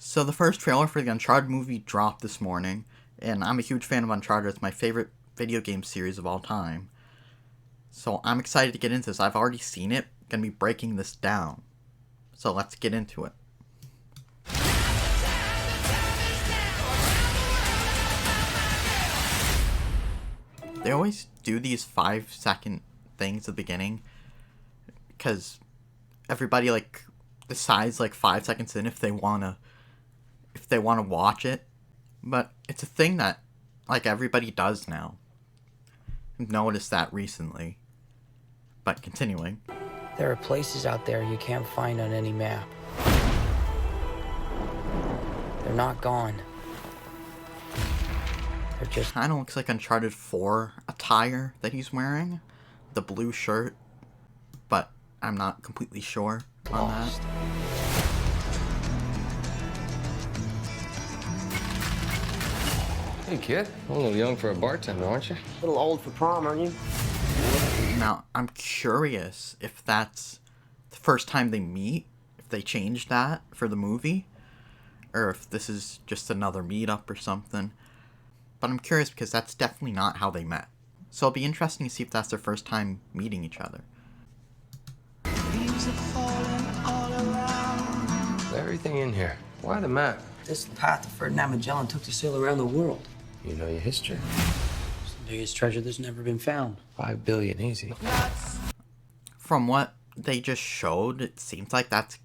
So the first trailer for the Uncharted movie dropped this morning, and I'm a huge fan of Uncharted. It's my favorite video game series of all time. So I'm excited to get into this. I've already seen it. Gonna be breaking this down. So let's get into it. They always do these 5-second things at the beginning because everybody decides 5 seconds in if they wanna watch it. But it's a thing that everybody does now. I've noticed that recently. But continuing. There are places out there you can't find on any map. They're not gone. They're just... Kinda looks like Uncharted 4 attire that he's wearing. The blue shirt. But I'm not completely sure on lost. that. Hey, kid. A little young for a bartender, aren't you? A little old for prom, aren't you? Now, I'm curious if that's the first time they meet, if they changed that for the movie, or if this is just another meetup or something. But I'm curious because that's definitely not how they met. So it'll be interesting to see if that's their first time meeting each other. Everything in here. Why the map? This path Ferdinand Magellan took to sail around the world. You know your history. It's the biggest treasure that's never been found. 5 billion, easy. From what they just showed, it seems like that's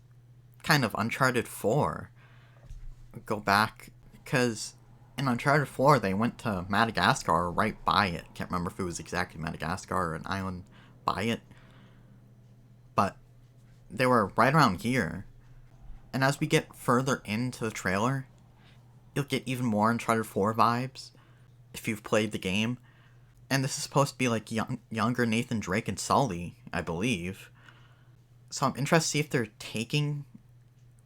kind of Uncharted 4. Go back, because in Uncharted 4, they went to Madagascar or right by it. Can't remember if it was exactly Madagascar or an island by it. But they were right around here. And as we get further into the trailer, you'll get even more Uncharted 4 vibes if you've played the game. And this is supposed to be younger Nathan Drake and Sully, I believe. So I'm interested to see if they're taking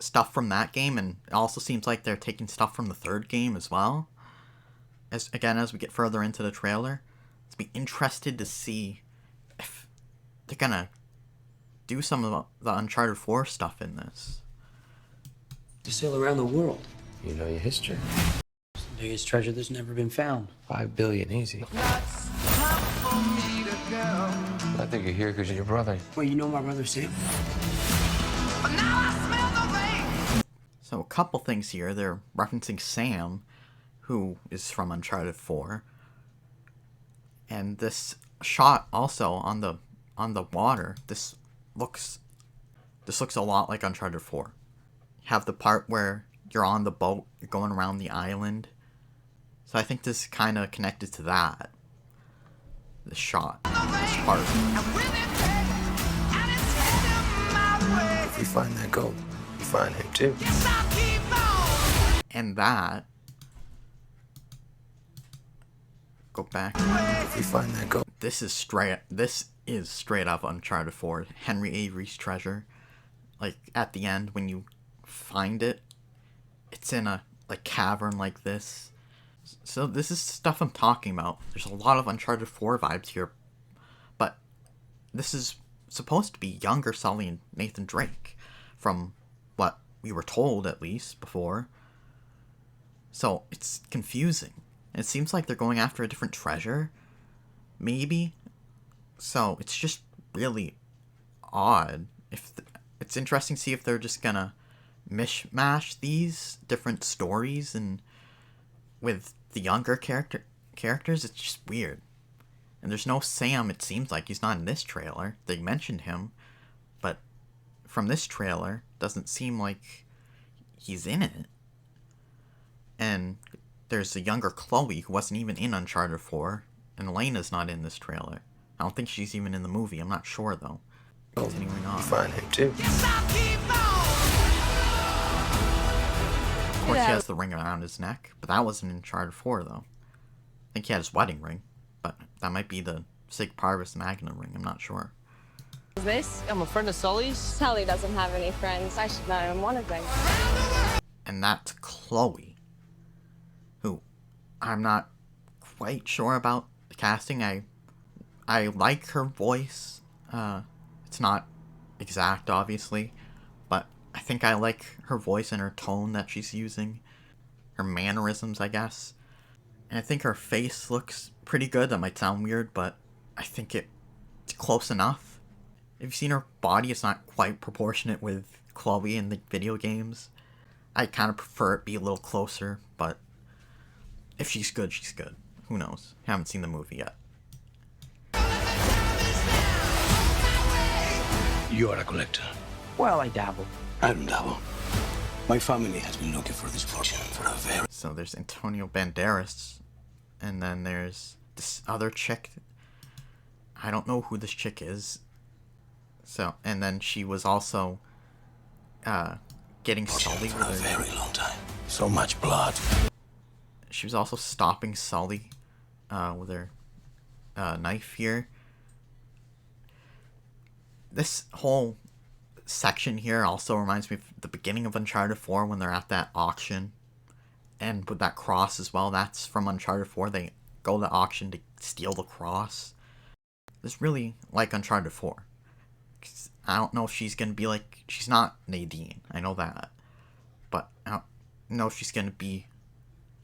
stuff from that game, and it also seems like they're taking stuff from the third game as well. As we get further into the trailer, let's be interested to see if they're gonna do some of the Uncharted 4 stuff in this. To sail around the world. You know your history. It's the biggest treasure that's never been found. 5 billion, easy. I think you're here because you're your brother. Well, you know my brother Sam? So a couple things here. They're referencing Sam, who is from Uncharted 4. And this shot also on the water, this looks a lot like Uncharted 4. You have the part where you're on the boat, you're going around the island. So I think this is kind of connected to that. This shot, this part. If we find that gold, we find him too. And that. Go back. If we find that gold. This is straight up Uncharted 4. Henry Avery's treasure. At the end when you find it, it's in a cavern like this. So this is stuff I'm talking about. There's a lot of Uncharted 4 vibes here. But this is supposed to be younger Sully and Nathan Drake, from what we were told at least before. So it's confusing. It seems like they're going after a different treasure, maybe. So it's just really odd. It's interesting to see if they're just gonna mishmash these different stories and with the younger characters. It's just weird. And there's no Sam. It seems like he's not in this trailer. They mentioned him, but from this trailer, doesn't seem like he's in it. And there's a younger Chloe who wasn't even in Uncharted 4, and Elena's not in this trailer. I don't think she's even in the movie. I'm not sure though. Continuing on. Find him too. Of course, he has the ring around his neck, but that wasn't in Uncharted 4 though. I think he had his wedding ring, but that might be the Sig Parvis Magna ring. I'm not sure. Is this? I'm a friend of Sully's. Sully doesn't have any friends. I should know him one of them. And that's Chloe, who I'm not quite sure about the casting. I like her voice. It's not exact, obviously, but I think think I like her voice and her tone that she's using. Her mannerisms, I guess. And I think her face looks pretty good. That might sound weird, but I think it's close enough. If you've seen her body, it's not quite proportionate with Chloe in the video games. I kind of prefer it be a little closer, but if she's good, she's good. Who knows? Haven't seen the movie yet. You are a collector. Well, I dabble. I don't dabble. My family has been looking for this fortune for a very... So there's Antonio Banderas, and then there's this other chick. I don't know who this chick is. So, and then she was also getting Sully for with a her... very long time. So much blood. She was also stopping Sully with her knife here. This whole section here also reminds me of the beginning of Uncharted 4 when they're at that auction. And with that cross as well, that's from Uncharted 4. They go to the auction to steal the cross. It's really like Uncharted 4. I don't know if she's going to be like... She's not Nadine, I know that. But I don't know if she's going to be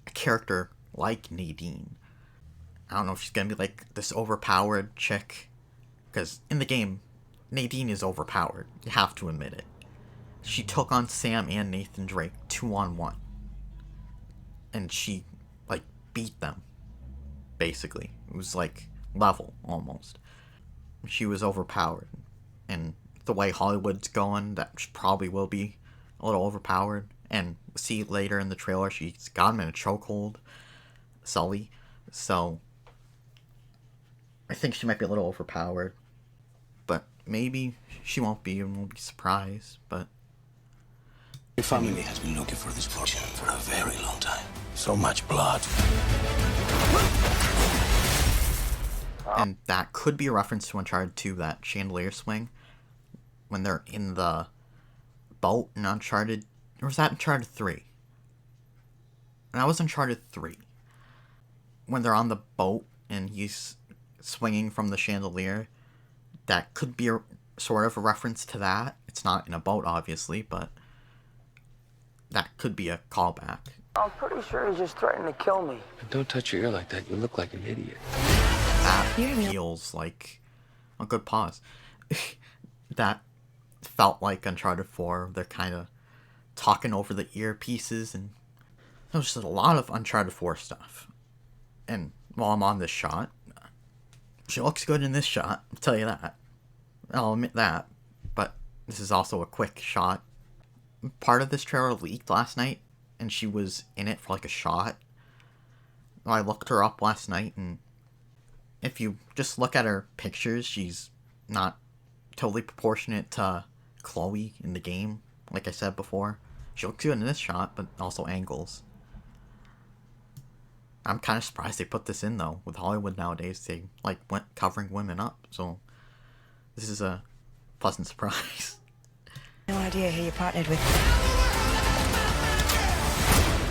a character like Nadine. I don't know if she's going to be like this overpowered chick. Because in the game, Nadine is overpowered. You have to admit it. She took on Sam and Nathan Drake 2-on-1. And she, like, beat them. Basically. It was, like, level, almost. She was overpowered. And the way Hollywood's going, that she probably will be a little overpowered. And see later in the trailer, she's got him in a chokehold. Sully. So, I think she might be a little overpowered. But maybe she won't be and we'll be surprised, but... My family has been looking for this fortune for a very long time. So much blood. And that could be a reference to Uncharted 2, that chandelier swing. When they're in the boat in Uncharted... Or was that Uncharted 3? And that was Uncharted 3. When they're on the boat and he's swinging from the chandelier... That could be a sort of a reference to that. It's not in a boat, obviously, but that could be a callback. I'm pretty sure he's just threatening to kill me. Don't touch your ear like that. You look like an idiot. That feels like a good pause. That felt like Uncharted 4. They're kind of talking over the earpieces, and there was just a lot of Uncharted 4 stuff. And while I'm on this shot, she looks good in this shot, I'll tell you that. I'll admit that. But this is also a quick shot. Part of this trailer leaked last night, and she was in it for like a shot. I looked her up last night, and if you just look at her pictures, she's not totally proportionate to Chloe in the game, like I said before. She looks good in this shot, but also angles. I'm kind of surprised they put this in, though. With Hollywood nowadays, they like went covering women up, so this is a pleasant surprise. No idea who you partnered with.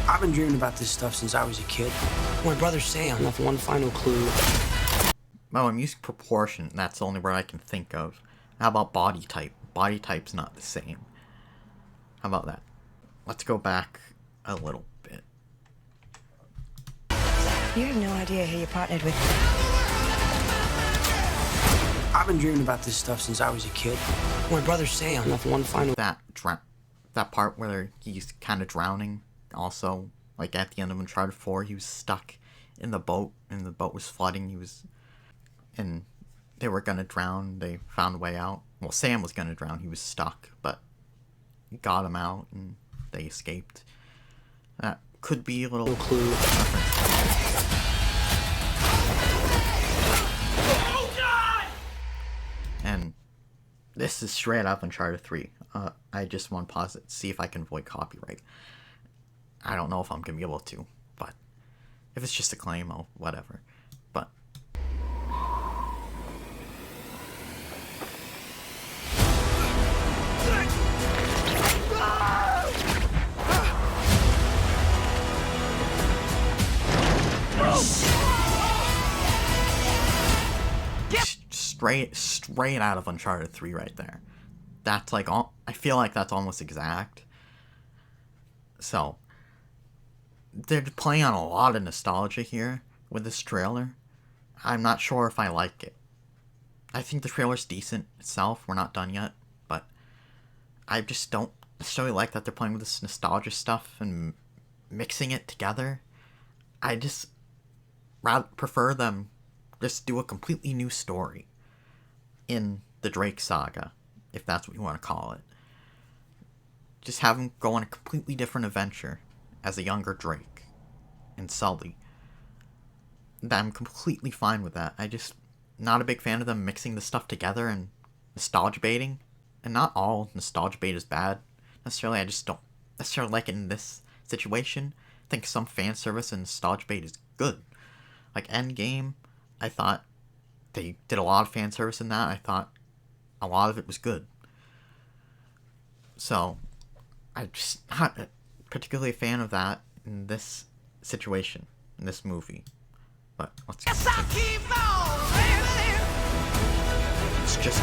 I've been dreaming about this stuff since I was a kid. My brother Sam left one final clue. Well, I'm using proportion. That's the only word I can think of. How about body type? Body type's not the same. How about that? Let's go back a little bit. You have no idea who you partnered with. I've been dreaming about this stuff since I was a kid. My brother Sam left one final... That part where he's kind of drowning, also, like at the end of Uncharted 4, he was stuck in the boat, and the boat was flooding, and they were gonna drown, they found a way out. Well, Sam was gonna drown, he was stuck, but got him out, and they escaped. That could be a little clue reference. And this is straight up Uncharted 3. I just want to pause it, see if I can avoid copyright. I don't know if I'm going to be able to, but if it's just a claim, I'll whatever. But straight out of Uncharted 3 right there. that's like all. I feel like that's almost exact. So they're playing on a lot of nostalgia here with this trailer. I'm not sure if I like it. I think the trailer's decent itself. We're not done yet, but I just don't necessarily like that they're playing with this nostalgia stuff and mixing it together. I just rather prefer them just do a completely new story in the Drake saga, if that's what you want to call it. Just have him go on a completely different adventure as a younger Drake and Sully. I'm completely fine with that. I just not a big fan of them mixing the stuff together and nostalgia baiting. And not all nostalgia bait is bad necessarily. I just don't necessarily like it in this situation. I think some fan service and nostalgia bait is good. Like Endgame, I thought they did a lot of fan service in that. I thought a lot of it was good. So I'm just not particularly a fan of that in this situation, in this movie. But let's just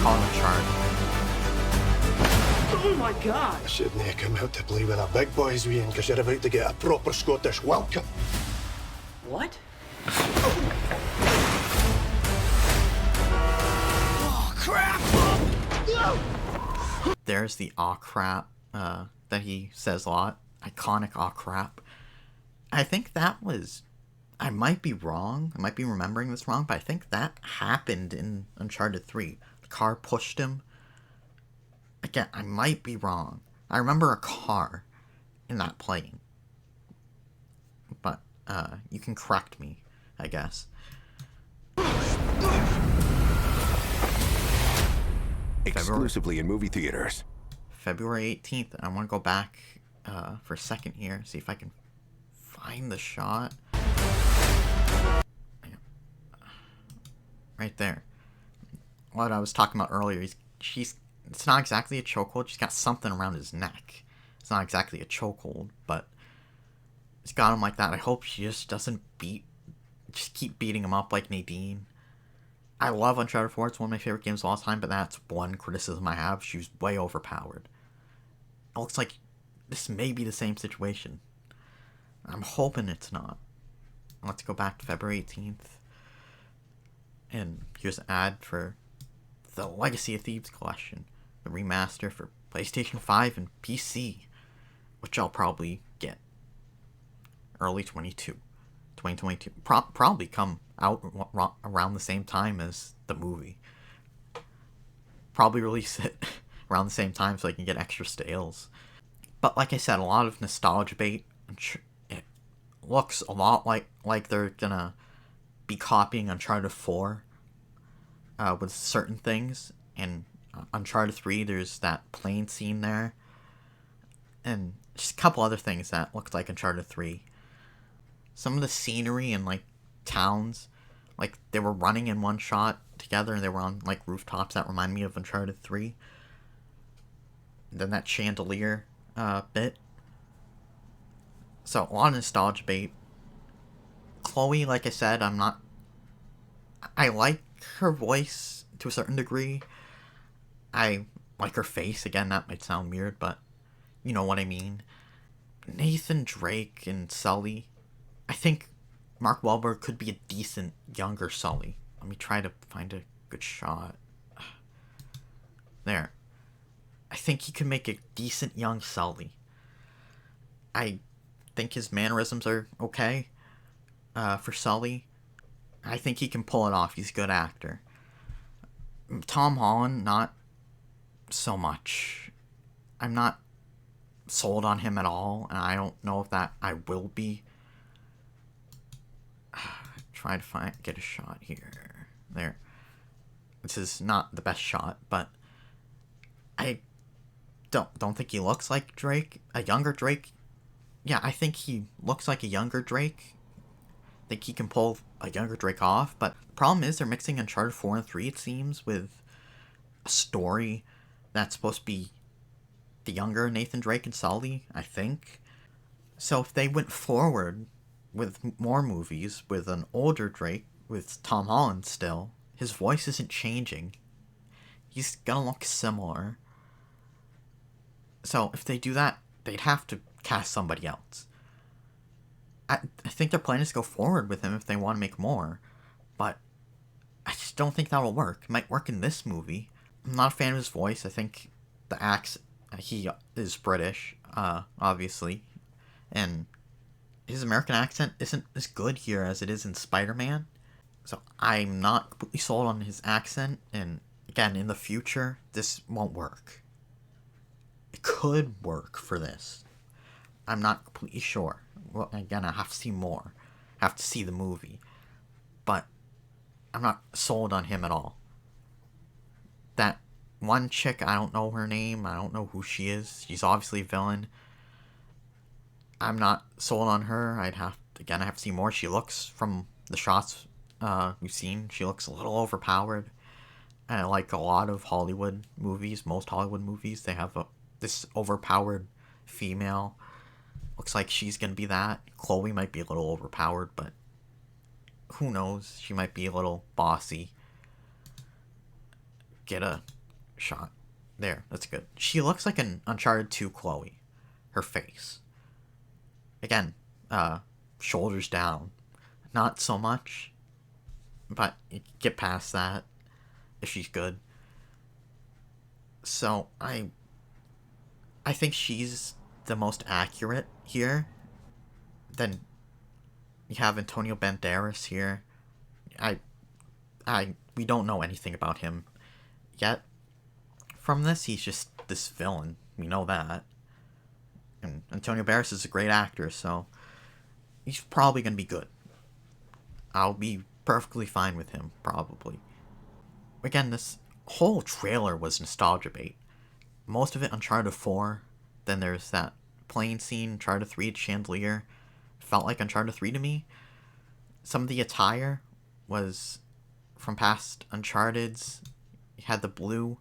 call it Uncharted. Oh my god! I shouldn't have come out to play with the big boys, Ian, because you're about to get a proper Scottish welcome. What? Oh, crap! There's the aw crap that he says a lot. Iconic aw crap. I think that was... I might be wrong. I might be remembering this wrong, but I think that happened in Uncharted 3. The car pushed him. Again, I might be wrong. I remember a car in that playing. But you can correct me, I guess. Exclusively in movie theaters. February 18th. I want to go back for a second here, see if I can find the shot. Right there. What I was talking about earlier, it's not exactly a chokehold, she's got something around his neck. It's not exactly a chokehold, but it's got him like that. I hope she just doesn't just keep beating him up like Nadine. I love Uncharted 4, it's one of my favorite games of all time, but that's one criticism I have. She was way overpowered. It looks like this may be the same situation. I'm hoping it's not. Let's go back to February 18th. And here's an ad for the Legacy of Thieves collection. The remaster for PlayStation 5 and PC. Which I'll probably get. Early 2022. Probably come out around the same time as the movie. Probably release it around the same time so I can get extra sales. But like I said, a lot of nostalgia bait. It looks a lot like they're gonna be copying Uncharted 4 with certain things. And Uncharted 3, there's that plane scene there. And just a couple other things that looked like Uncharted 3. Some of the scenery and like towns, like they were running in one shot together and they were on like rooftops that remind me of Uncharted 3. And then that chandelier bit. So a lot of nostalgia bait. Chloe, like I said, I like her voice to a certain degree. I like her face. Again, that might sound weird, but you know what I mean. Nathan Drake and Sully. I think Mark Wahlberg could be a decent younger Sully. Let me try to find a good shot. There. I think he could make a decent young Sully. I think his mannerisms are okay for Sully. I think he can pull it off. He's a good actor. Tom Holland, not so much. I'm not sold on him at all, and I don't know if that I will be. Try to get a shot here. There. This is not the best shot, but I don't think he looks like Drake. A younger Drake. Yeah, I think he looks like a younger Drake. I think he can pull a younger Drake off, but the problem is they're mixing Uncharted 4 and 3, it seems, with a story that's supposed to be the younger Nathan Drake and Sully, I think. So if they went forward with more movies with an older Drake, with Tom Holland still, his voice isn't changing. He's gonna look similar. So if they do that, they'd have to cast somebody else. I think their plan is to go forward with him if they want to make more, but I just don't think that will work. It might work in this movie. I'm not a fan of his voice. I think the accent, he is British, obviously, and his American accent isn't as good here as it is in Spider-Man. So I'm not completely sold on his accent, and again, in the future, this won't work. It could work for this. I'm not completely sure. Well, again, I have to see more. I have to see the movie. But I'm not sold on him at all. That one chick, I don't know her name. I don't know who she is. She's obviously a villain. I'm not sold on her. I have to see more. She looks, from the shots we've seen, she looks a little overpowered. And like a lot of Hollywood movies, most Hollywood movies, they have this overpowered female. Looks like she's gonna be that. Chloe might be a little overpowered, but who knows? She might be a little bossy. Get a shot. There, that's good. She looks like an Uncharted 2 Chloe. Her face. Again, shoulders down. Not so much, but you get past that if she's good. So I think she's the most accurate here. Then you have Antonio Banderas here. We don't know anything about him yet. From this, he's just this villain. We know that. And Antonio Banderas is a great actor, so he's probably gonna be good. I'll be perfectly fine with him, probably. Again, this whole trailer was nostalgia bait. Most of it Uncharted 4. Then there's that plane scene, Uncharted 3, Chandelier. Felt like Uncharted 3 to me. Some of the attire was from past Uncharted's. You had the blue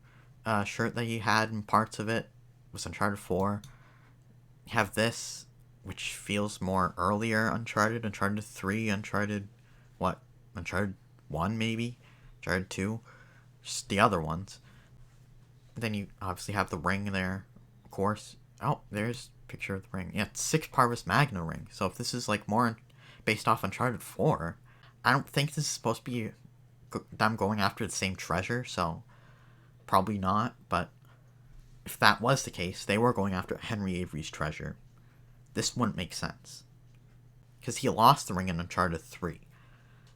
shirt that you had in parts of it. Was Uncharted 4. You have this, which feels more earlier Uncharted. Uncharted 3, Uncharted 1 maybe? Uncharted 2. Just the other ones. Then you obviously have the ring there, of course. Oh, there's a picture of the ring. Yeah, it's 6 Parvis Magna ring. So if this is like more based off Uncharted 4, I don't think this is supposed to be them going after the same treasure, so probably not. But if that was the case, they were going after Henry Avery's treasure. This wouldn't make sense. Because he lost the ring in Uncharted 3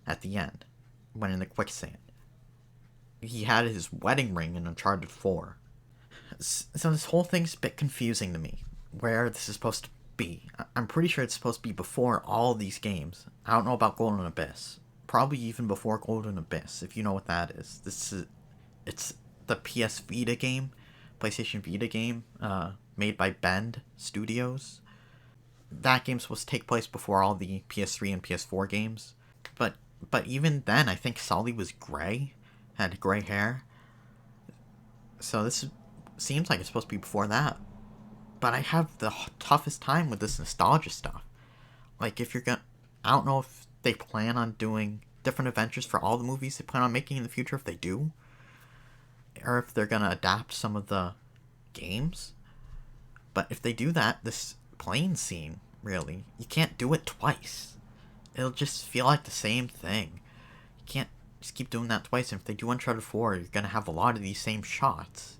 at the end, when in the quicksand. He had his wedding ring in Uncharted 4. So this whole thing's a bit confusing to me, where this is supposed to be. I'm pretty sure it's supposed to be before all these games. I don't know about Golden Abyss. Probably even before Golden Abyss, if you know what that is. It's the PS Vita game, PlayStation Vita game, made by Bend Studios. That game's supposed to take place before all the PS3 and PS4 games. But even then, I think Sully was gray, had gray hair. So this seems like it's supposed to be before that. But I have the toughest time with this nostalgia stuff. Like, I don't know if they plan on doing different adventures for all the movies they plan on making in the future, if they do. Or if they're gonna adapt some of the games. But if they do that, this plane scene, really, you can't do it twice. It'll just feel like the same thing. You can't just keep doing that twice, and if they do Uncharted 4, you're gonna have a lot of these same shots.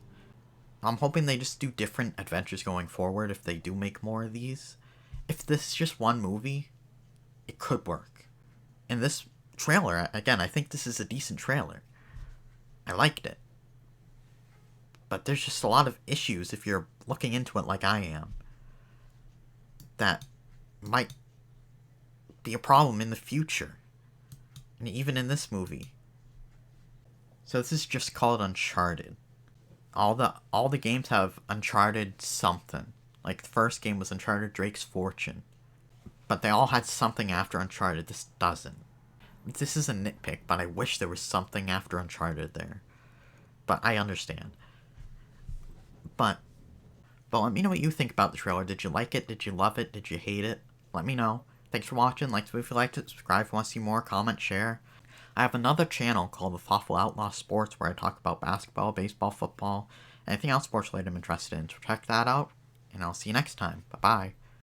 I'm hoping they just do different adventures going forward if they do make more of these. If this is just one movie, it could work. In this trailer, again, I think this is a decent trailer. I liked it. But there's just a lot of issues if you're looking into it like I am that might be a problem in the future. And even in this movie. So this is just called Uncharted. All the games have Uncharted something. Like the first game was Uncharted Drake's Fortune. But they all had something after Uncharted. This doesn't. This is a nitpick, but I wish there was something after Uncharted there. But I understand. But let me know what you think about the trailer. Did you like it? Did you love it? Did you hate it? Let me know. Thanks for watching. Like the video if you liked it. Subscribe if you want to see more. Comment, share. I have another channel called The Thoughtful Outlaw Sports where I talk about basketball, baseball, football, anything else sports related I'm interested in. So check that out, and I'll see you next time. Bye bye.